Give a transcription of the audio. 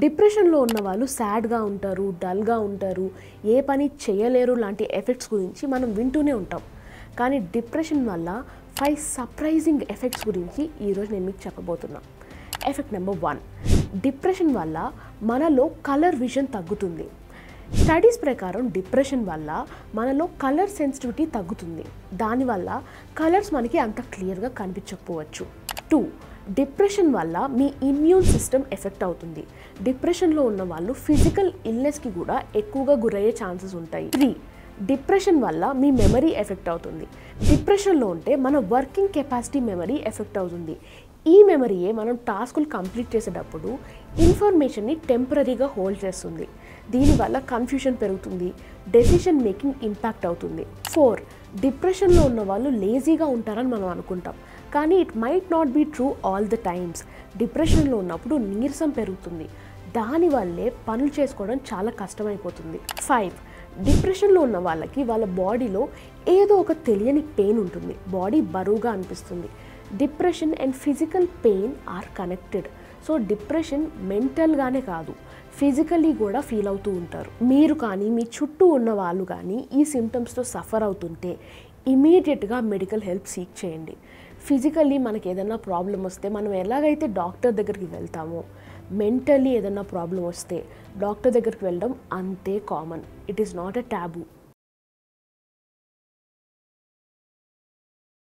డిప్రెషన్లో ఉన్న వాళ్ళు సాడ్గా ఉంటారు, డల్గా ఉంటారు, ఏ పని చేయలేరు లాంటి ఎఫెక్ట్స్ గురించి మనం వింటూనే ఉంటాం. కానీ డిప్రెషన్ వల్ల 5 సర్ప్రైజింగ్ ఎఫెక్ట్స్ గురించి ఈరోజు నేను మీకు చెప్పబోతున్నా. ఎఫెక్ట్ నెంబర్ 1, డిప్రెషన్ వల్ల మనలో కలర్ విజన్ తగ్గుతుంది. స్టడీస్ ప్రకారం డిప్రెషన్ వల్ల మనలో కలర్ సెన్సిటివిటీ తగ్గుతుంది. దానివల్ల కలర్స్ మనకి అంత క్లియర్గా కనిపించకపోవచ్చు. 2, డిప్రెషన్ వల్ల మీ ఇమ్యూన్ సిస్టమ్ ఎఫెక్ట్ అవుతుంది. డిప్రెషన్లో ఉన్న వాళ్ళు ఫిజికల్ ఇల్నెస్కి కూడా ఎక్కువగా గురయ్యే ఛాన్సెస్ ఉంటాయి. 3, డిప్రెషన్ వల్ల మీ మెమరీ ఎఫెక్ట్ అవుతుంది. డిప్రెషన్లో ఉంటే మన వర్కింగ్ కెపాసిటీ మెమరీ ఎఫెక్ట్ అవుతుంది. ఈ మెమరీయే మనం టాస్కులు కంప్లీట్ చేసేటప్పుడు ఇన్ఫర్మేషన్ని టెంపరీగా హోల్డ్ చేస్తుంది. దీనివల్ల కన్ఫ్యూషన్ పెరుగుతుంది, డెసిషన్ మేకింగ్ ఇంపాక్ట్ అవుతుంది. 4, డిప్రెషన్లో ఉన్న వాళ్ళు లేజీగా ఉంటారని మనం అనుకుంటాం, కానీ it might not be true all the times. డిప్రెషన్లో ఉన్నప్పుడు నీరసం పెరుగుతుంది, దానివల్లే పనులు చేసుకోవడం చాలా కష్టమైపోతుంది. 5, డిప్రెషన్లో ఉన్న వాళ్ళకి వాళ్ళ బాడీలో ఏదో ఒక తెలియని పెయిన్ ఉంటుంది, బాడీ బరువుగా అనిపిస్తుంది. Depression and physical pain are connected. So depression మెంటల్గానే కాదు, ఫిజికల్లీ కూడా ఫీల్ అవుతూ ఉంటారు. మీరు కానీ మీ చుట్టూ ఉన్న వాళ్ళు కానీ ఈ సిమ్టమ్స్తో సఫర్ అవుతుంటే ఇమీడియట్గా మెడికల్ హెల్ప్ సీక్ చేయండి. ఫిజికల్లీ మనకి ఏదైనా ప్రాబ్లం వస్తే మనం ఎలాగైతే డాక్టర్ దగ్గరికి వెళ్తామో, మెంటల్లీ ఏదైనా ప్రాబ్లం వస్తే డాక్టర్ దగ్గరికి వెళ్ళడం అంతే common. It is not a taboo.